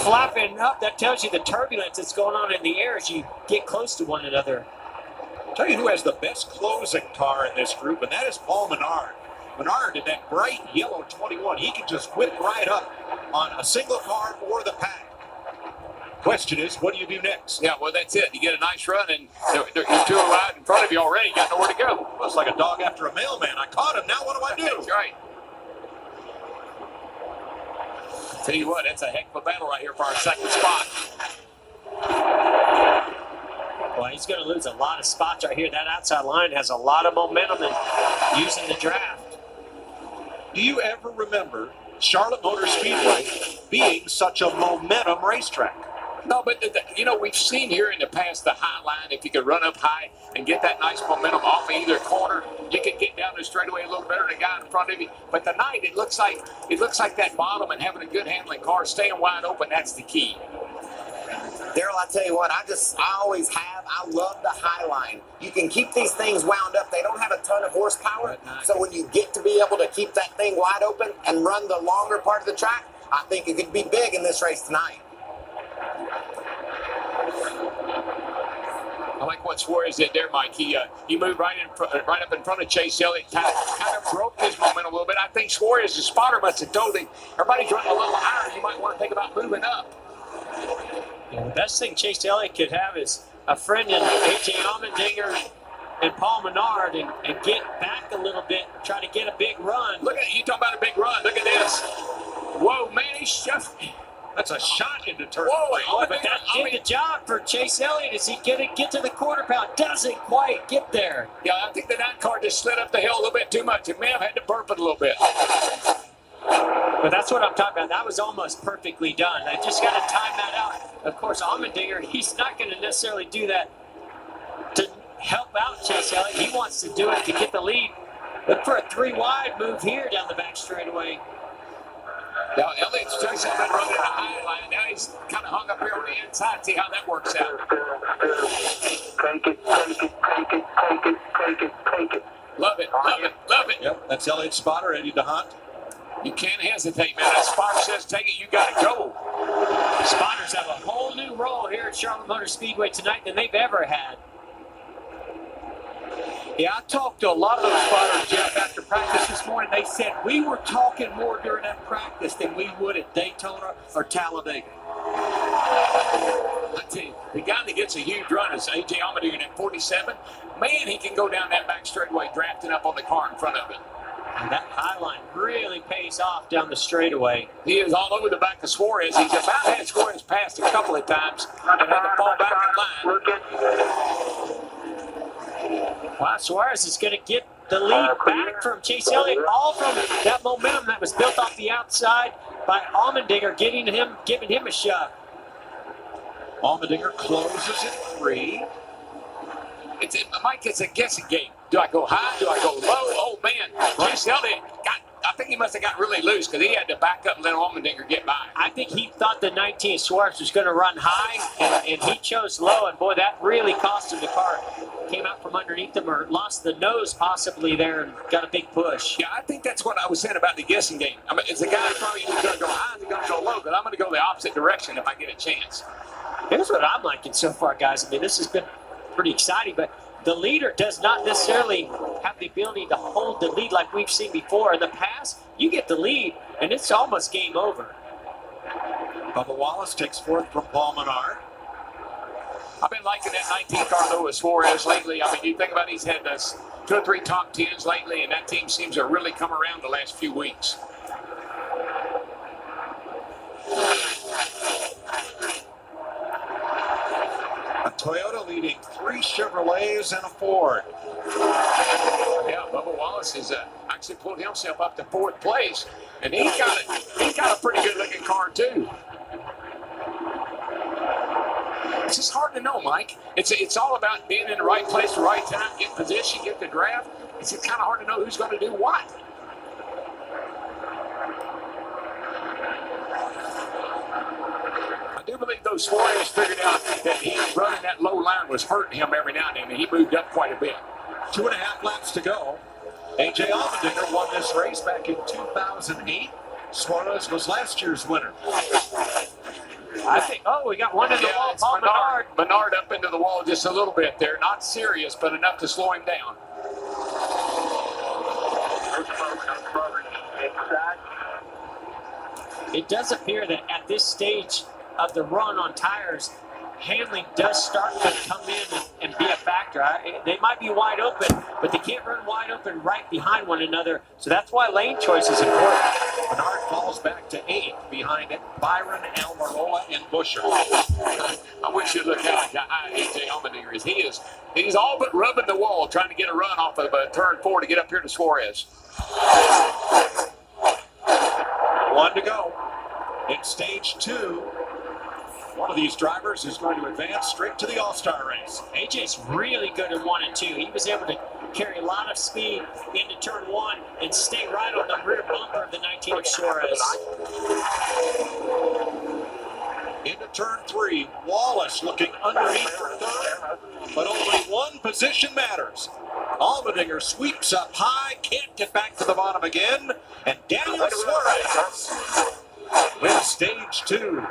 flapping up. That tells you the turbulence that's going on in the air as you get close to one another. Tell you who has the best closing car in this group, and that is Paul Menard. Menard in that bright yellow 21, he can just whip right up on a single car or the pack. Question is, what do you do next? Yeah, well, that's it. You get a nice run, and you're two out in front of you already. You got nowhere to go. Well, it's like a dog after a mailman. I caught him. Now what do I do? That's right. Tell you what, that's a heck of a battle right here for our second spot. Well, he's going to lose a lot of spots right here. That outside line has a lot of momentum in using the draft. Do you ever remember Charlotte Motor Speedway being such a momentum racetrack? No, but, we've seen here in the past the high line. If you could run up high and get that nice momentum off of either corner, you could get down the straightaway a little better than the guy in front of you. But tonight, it looks like that bottom and having a good handling car, staying wide open, that's the key. Daryl, I tell you what, I love the high line. You can keep these things wound up. They don't have a ton of horsepower. So when you get to be able to keep that thing wide open and run the longer part of the track, I think it could be big in this race tonight. I like what Suarez did there, Mike. He moved right up in front of Chase Elliott, kind of broke his momentum a little bit. I think Suarez's spotter must have told him, everybody's running a little higher. You might want to think about moving up. Yeah, the best thing Chase Elliott could have is a friend in A.J. Allmendinger and Paul Menard and get back a little bit, try to get a big run. Look at you talking about a big run. Look at this. Whoa, man, he's shuffling. That's a shot into turn. Whoa, But that did the job for Chase Elliott. Is he going to get to the quarter pound? Doesn't quite get there. Yeah, I think the 9 car just slid up the hill a little bit too much. It may have had to burp it a little bit. But that's what I'm talking about. That was almost perfectly done. I just got to time that out. Of course, Allmendinger, he's not going to necessarily do that to help out Chase Elliott. He wants to do it to get the lead. Look for a 3-wide move here down the back straightaway. Now, Elliott's just been running a high line. Now he's kind of hung up here on the inside. See how that works out. Take it. Love it. Yep, that's Elliott's spotter, Eddie DeHunt. You can't hesitate, man. That spotter says take it, you got to go. Spotters have a whole new role here at Charlotte Motor Speedway tonight than they've ever had. Yeah, I talked to a lot of those spotters, Jeff, after practice this morning. They said we were talking more during that practice than we would at Daytona or Talladega. I tell you, the guy that gets a huge run is A.J. Allmendinger at 47. Man, he can go down that back straightaway drafting up on the car in front of it. And that high line really pays off down the straightaway. He is all over the back of Suarez. He's about had Suarez passed a couple of times and had to fall back in line. Wow, Suarez is going to get the lead back from Chase Elliott, all from that momentum that was built off the outside by Allmendinger, giving him a shove. Allmendinger closes at 3. Mike, it's a guessing game. Do I go high? Do I go low? Oh, man. Chase Elliott I think he must have got really loose because he had to back up and let Allmendinger get by. I think he thought the 19 Suarez was going to run high, and he chose low, and boy, that really cost him. The car came out from underneath him or lost the nose possibly there and got a big push. Yeah, I think that's what I was saying about the guessing game. I mean, is the guy probably going to go high, is he going to go low? Because I'm going to go the opposite direction if I get a chance. Here's what I'm liking so far, guys. I mean, this has been pretty exciting, but the leader does not necessarily have the ability to hold the lead like we've seen before. In the past, you get the lead, and it's almost game over. Bubba Wallace takes 4th from Paul Menard. I've been liking that 19 car, though, as Suarez lately. I mean, you think about it, he's had this 2 or 3 top 10s lately, and that team seems to really come around the last few weeks. A Toyota leading 3 Chevrolets and a Ford. Yeah, Bubba Wallace has actually pulled himself up to 4th place, and he's got a pretty good-looking car, too. It's just hard to know, Mike. It's all about being in the right place at the right time, get position, get the draft. It's kind of hard to know who's going to do what. I do believe those Suarez figured out that he running that low line was hurting him every now and then, and he moved up quite a bit. 2.5 laps to go. A.J. Allmendinger won this race back in 2008. Suarez was last year's winner. I think, oh, we got one in the wall. It's Paul Menard. Menard up into the wall just a little bit there. Not serious, but enough to slow him down. It does appear that at this stage of the run on tires, handling does start to come in and be a factor. They might be wide open, but they can't run wide open right behind one another. So that's why lane choice is important. Menard falls back to 8th behind it. Byron, Almirola, and Busher. I wish you'd look how high A.J. Allmendinger is. He's all but rubbing the wall trying to get a run off of turn 4 to get up here to Suarez. 1 to go in stage 2. One of these drivers is going to advance straight to the All-Star race. AJ's really good in 1 and 2. He was able to carry a lot of speed into turn 1 and stay right on the rear bumper of the 19 of Suarez. Into turn 3, Wallace looking underneath for 3rd, but only one position matters. Allmendinger sweeps up high, can't get back to the bottom again, and Daniel Suarez wins stage 2.